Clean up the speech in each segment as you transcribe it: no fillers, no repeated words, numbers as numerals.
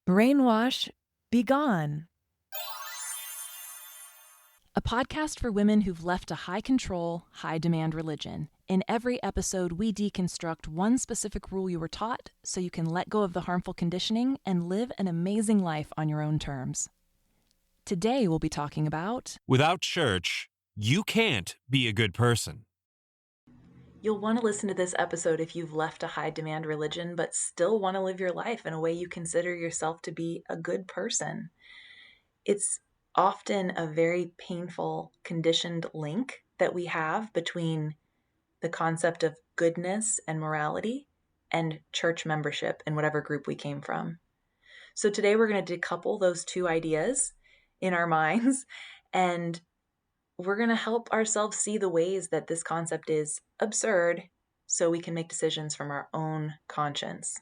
Brainwash, be gone. A podcast for women who've left a high-control, high-demand religion. In every episode, we deconstruct one specific rule you were taught so you can let go of the harmful conditioning and live an amazing life on your own terms. Today, we'll be talking about... Without church, you can't be a good person. You'll want to listen to this episode if you've left a high-demand religion but still want to live your life in a way you consider yourself to be a good person. It's often a very painful, conditioned link that we have between the concept of goodness and morality and church membership in whatever group we came from. So today we're going to decouple those two ideas in our minds, and we're going to help ourselves see the ways that this concept is absurd so we can make decisions from our own conscience.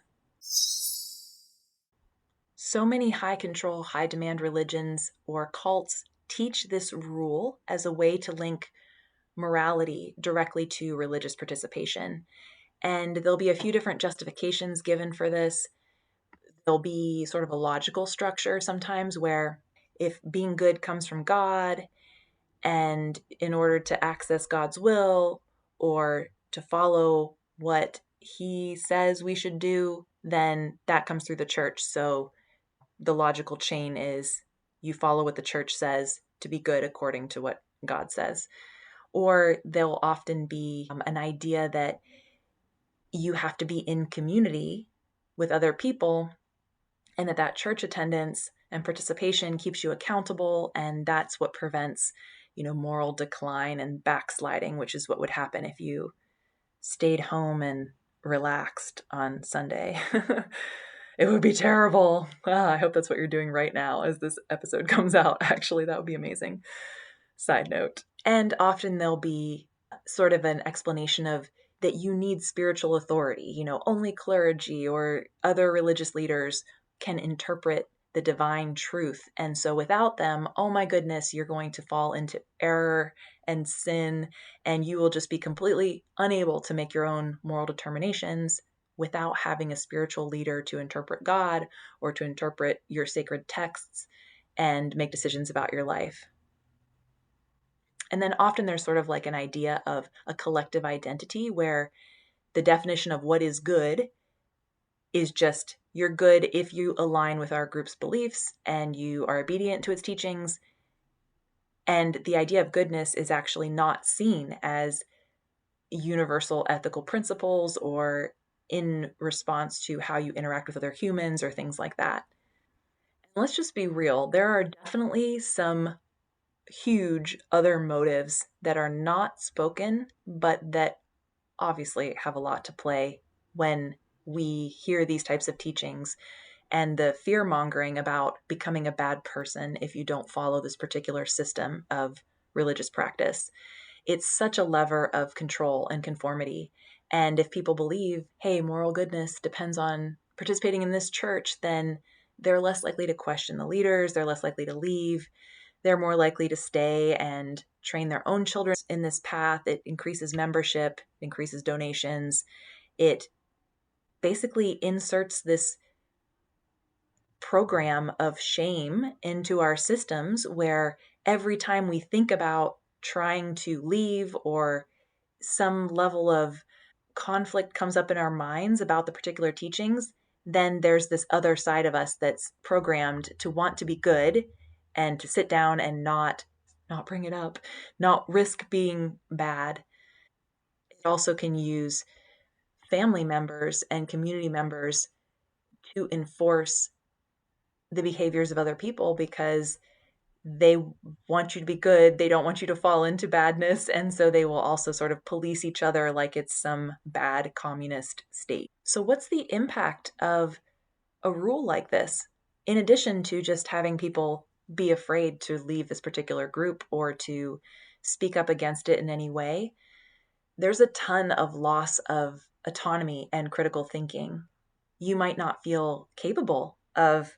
So many high control, high demand religions or cults teach this rule as a way to link morality directly to religious participation. And there'll be a few different justifications given for this. There'll be sort of a logical structure sometimes where if being good comes from God, and in order to access God's will or to follow what he says we should do, then that comes through the church. So the logical chain is you follow what the church says to be good according to what God says. Or there'll often be an idea that you have to be in community with other people and that church attendance and participation keeps you accountable, and that's what prevents, moral decline and backsliding, which is what would happen if you stayed home and relaxed on Sunday. It would be terrible. I hope that's what you're doing right now as this episode comes out. Actually, that would be amazing. Side note. And often there'll be sort of an explanation of that you need spiritual authority. Only clergy or other religious leaders can interpret the divine truth. And so without them, oh my goodness, you're going to fall into error and sin, and you will just be completely unable to make your own moral determinations without having a spiritual leader to interpret God or to interpret your sacred texts and make decisions about your life. And then often there's sort of like an idea of a collective identity where the definition of what is good is just you're good if you align with our group's beliefs and you are obedient to its teachings. And the idea of goodness is actually not seen as universal ethical principles or in response to how you interact with other humans or things like that. And let's just be real. There are definitely some huge other motives that are not spoken, but that obviously have a lot to play when we hear these types of teachings and the fear-mongering about becoming a bad person if you don't follow this particular system of religious practice. It's such a lever of control and conformity. And if people believe, hey, moral goodness depends on participating in this church, then they're less likely to question the leaders, they're less likely to leave, they're more likely to stay and train their own children in this path. It increases membership, increases donations. It basically inserts this program of shame into our systems where every time we think about trying to leave or some level of conflict comes up in our minds about the particular teachings, then there's this other side of us that's programmed to want to be good and to sit down and not bring it up, not risk being bad. It also can use family members and community members to enforce the behaviors of other people because they want you to be good. They don't want you to fall into badness. And so they will also sort of police each other like it's some bad communist state. So what's the impact of a rule like this? In addition to just having people be afraid to leave this particular group or to speak up against it in any way, there's a ton of loss of autonomy and critical thinking. You might not feel capable of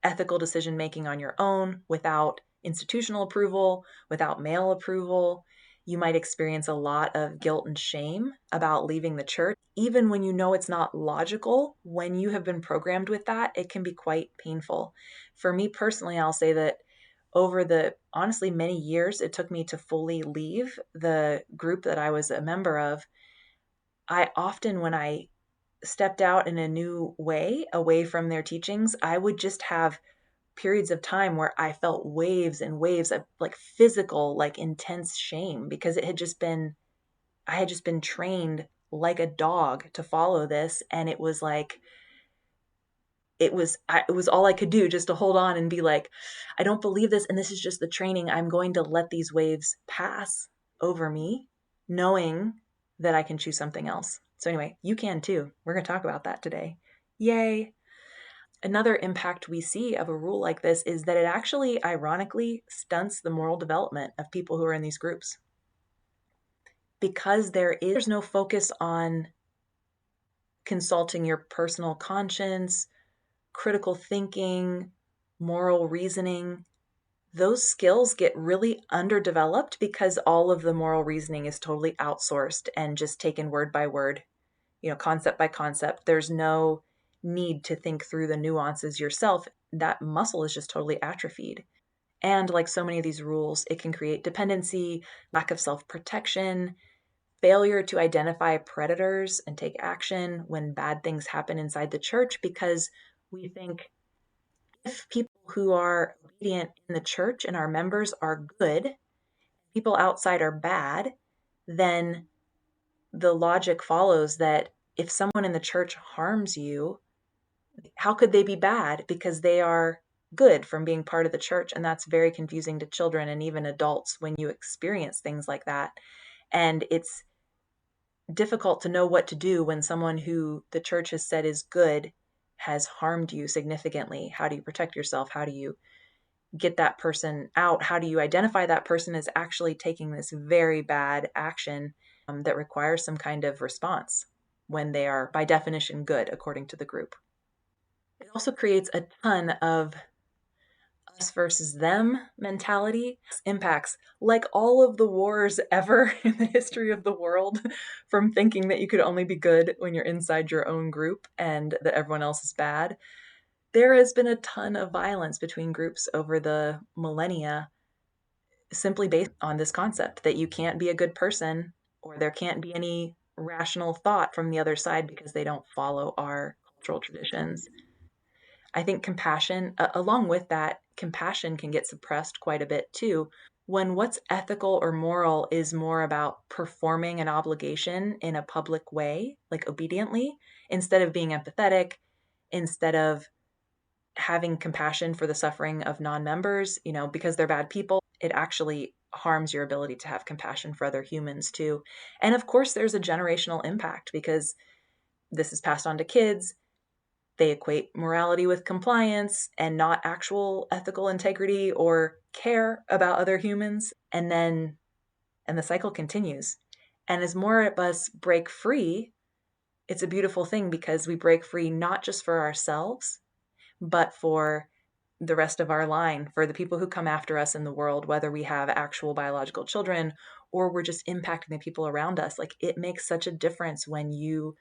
ethical decision making on your own without institutional approval, without male approval. You might experience a lot of guilt and shame about leaving the church. Even when you know it's not logical, when you have been programmed with that, it can be quite painful. For me personally, I'll say that over the honestly many years it took me to fully leave the group that I was a member of, I often, when I stepped out in a new way away from their teachings, I would just have periods of time where I felt waves and waves of like physical, like intense shame because I had just been trained like a dog to follow this. And it was like, it was all I could do just to hold on and be like, I don't believe this. And this is just the training. I'm going to let these waves pass over me, knowing that I can choose something else. So anyway, you can too. We're going to talk about that today. Yay. Another impact we see of a rule like this is that it actually, ironically, stunts the moral development of people who are in these groups. Because there's no focus on consulting your personal conscience, critical thinking, moral reasoning. Those skills get really underdeveloped because all of the moral reasoning is totally outsourced and just taken word by word, concept by concept. There's no need to think through the nuances yourself. That muscle is just totally atrophied. And like so many of these rules, it can create dependency, lack of self-protection, failure to identify predators and take action when bad things happen inside the church, because we think if people who are obedient in the church and our members are good, people outside are bad, then the logic follows that if someone in the church harms you, how could they be bad? Because they are good from being part of the church. And that's very confusing to children and even adults when you experience things like that. And it's difficult to know what to do when someone who the church has said is good has harmed you significantly. How do you protect yourself? How do you get that person out? How do you identify that person as actually taking this very bad action that requires some kind of response when they are, by definition, good, according to the group? It also creates a ton of us versus them mentality. Impacts like all of the wars ever in the history of the world, from thinking that you could only be good when you're inside your own group and that everyone else is bad. There has been a ton of violence between groups over the millennia simply based on this concept that you can't be a good person or there can't be any rational thought from the other side because they don't follow our cultural traditions. I think compassion, along with that, compassion can get suppressed quite a bit too. When what's ethical or moral is more about performing an obligation in a public way, like obediently, instead of being empathetic, instead of having compassion for the suffering of non-members, because they're bad people, it actually harms your ability to have compassion for other humans too. And of course, there's a generational impact because this is passed on to kids. They equate morality with compliance and not actual ethical integrity or care about other humans. And the cycle continues. And as more of us break free, it's a beautiful thing because we break free not just for ourselves, but for the rest of our line, for the people who come after us in the world, whether we have actual biological children or we're just impacting the people around us. Like, it makes such a difference when you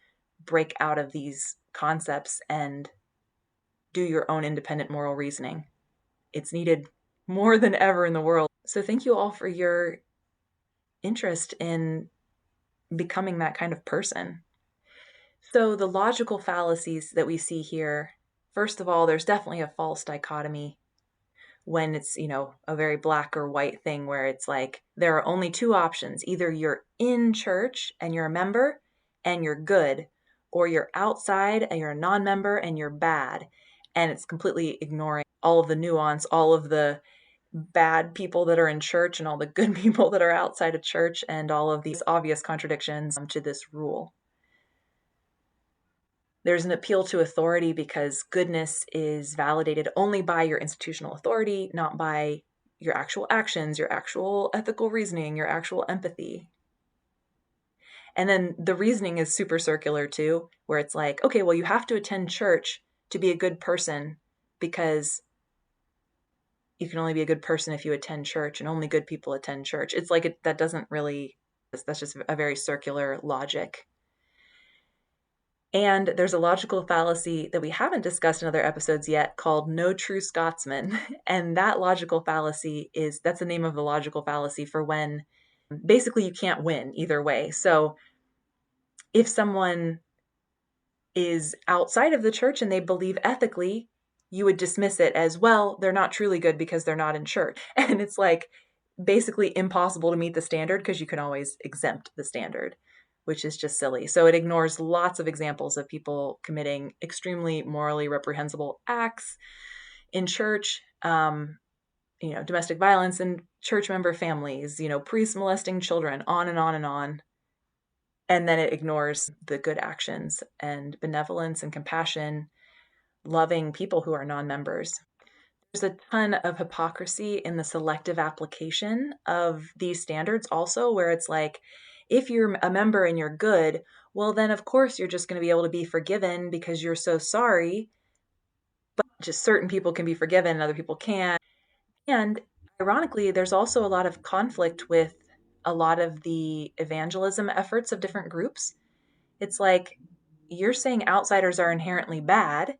break out of these concepts and do your own independent moral reasoning. It's needed more than ever in the world. So thank you all for your interest in becoming that kind of person. So the logical fallacies that we see here, first of all, there's definitely a false dichotomy when it's, a very black or white thing where it's like there are only two options. Either you're in church and you're a member and you're good, or you're outside and you're a non-member and you're bad. And it's completely ignoring all of the nuance, all of the bad people that are in church and all the good people that are outside of church, and all of these obvious contradictions to this rule. There's an appeal to authority because goodness is validated only by your institutional authority, not by your actual actions, your actual ethical reasoning, your actual empathy. And then the reasoning is super circular too, where it's like, okay, well, you have to attend church to be a good person because, you can only be a good person if you attend church, and only good people attend church. It's like that doesn't really, that's just a very circular logic. And there's a logical fallacy that we haven't discussed in other episodes yet called no true Scotsman. And that logical fallacy that's the name of the logical fallacy for when basically you can't win either way. So if someone is outside of the church and they believe ethically, you would dismiss it as, well, they're not truly good because they're not in church. And it's like basically impossible to meet the standard because you can always exempt the standard, which is just silly. So it ignores lots of examples of people committing extremely morally reprehensible acts in church, domestic violence in church member families, priests molesting children, on and on and on. And then it ignores the good actions and benevolence and compassion, loving people who are non-members. There's a ton of hypocrisy in the selective application of these standards also, where it's like, if you're a member and you're good, well, then of course you're just going to be able to be forgiven because you're so sorry. But just certain people can be forgiven and other people can't. And ironically, there's also a lot of conflict with a lot of the evangelism efforts of different groups. It's like, you're saying outsiders are inherently bad,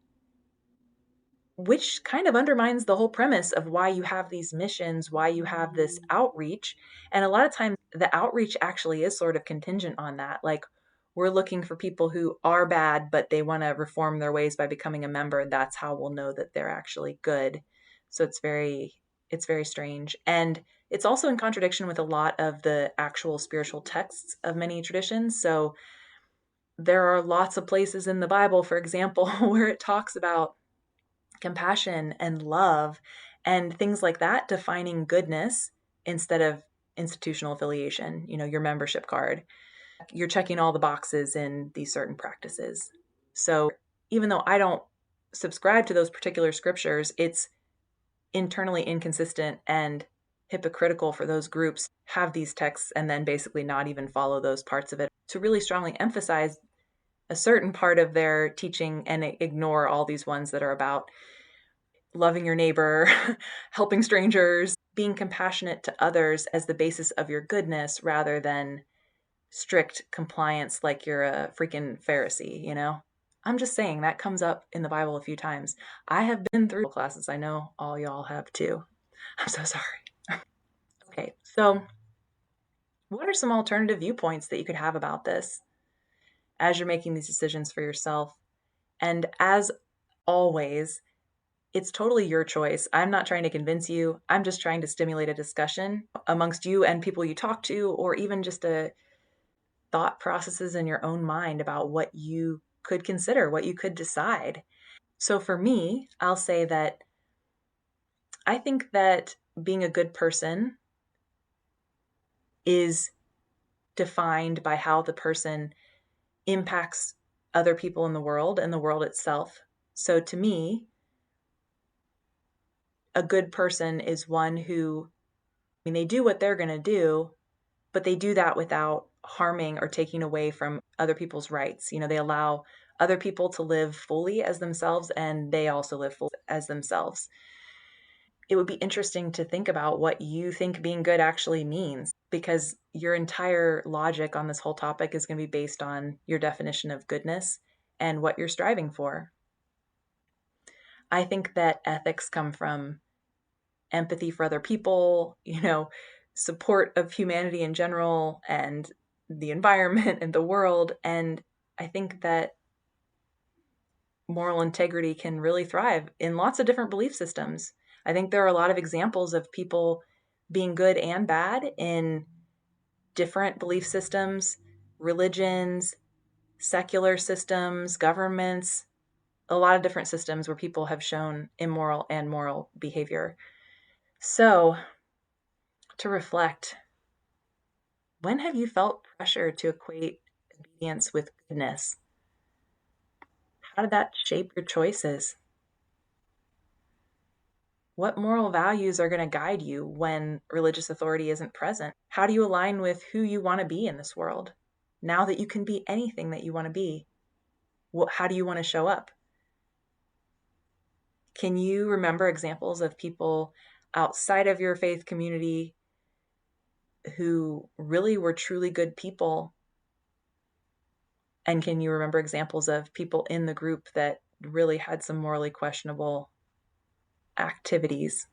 which kind of undermines the whole premise of why you have these missions, why you have this outreach. And a lot of times the outreach actually is sort of contingent on that. Like, we're looking for people who are bad, but they want to reform their ways by becoming a member. That's how we'll know that they're actually good. So it's very strange. And it's also in contradiction with a lot of the actual spiritual texts of many traditions. So there are lots of places in the Bible, for example, where it talks about compassion and love and things like that, defining goodness instead of institutional affiliation, your membership card. You're checking all the boxes in these certain practices. So even though I don't subscribe to those particular scriptures, it's internally inconsistent and hypocritical for those groups have these texts and then basically not even follow those parts of it, to really strongly emphasize a certain part of their teaching and ignore all these ones that are about loving your neighbor, helping strangers, being compassionate to others as the basis of your goodness rather than strict compliance like you're a freaking Pharisee. I'm just saying that comes up in the Bible a few times. I have been through classes. I know all y'all have too. I'm so sorry. Okay, so what are some alternative viewpoints that you could have about this as you're making these decisions for yourself? And as always, it's totally your choice. I'm not trying to convince you. I'm just trying to stimulate a discussion amongst you and people you talk to, or even just a thought processes in your own mind about what you could consider, what you could decide. So for me, I'll say that I think that being a good person is defined by how the person impacts other people in the world and the world itself. So to me, a good person is one who, they do what they're going to do, but they do that without harming or taking away from other people's rights. They allow other people to live fully as themselves, and they also live fully as themselves. It would be interesting to think about what you think being good actually means, because your entire logic on this whole topic is going to be based on your definition of goodness and what you're striving for. I think that ethics come from empathy for other people, support of humanity in general and the environment and the world. And I think that moral integrity can really thrive in lots of different belief systems. I think there are a lot of examples of people being good and bad in different belief systems, religions, secular systems, governments, a lot of different systems where people have shown immoral and moral behavior. So, to reflect, when have you felt pressure to equate obedience with goodness? How did that shape your choices? What moral values are going to guide you when religious authority isn't present? How do you align with who you want to be in this world? Now that you can be anything that you want to be, how do you want to show up? Can you remember examples of people outside of your faith community who really were truly good people? And can you remember examples of people in the group that really had some morally questionable activities,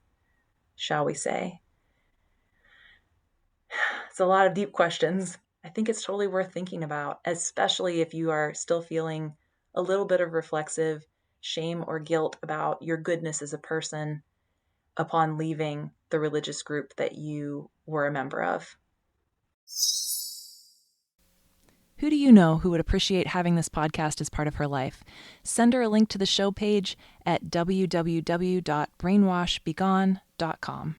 shall we say? It's a lot of deep questions. I think it's totally worth thinking about, especially if you are still feeling a little bit of reflexive shame or guilt about your goodness as a person upon leaving the religious group that you were a member of. Who do you know who would appreciate having this podcast as part of her life? Send her a link to the show page at www.brainwashbegone.com.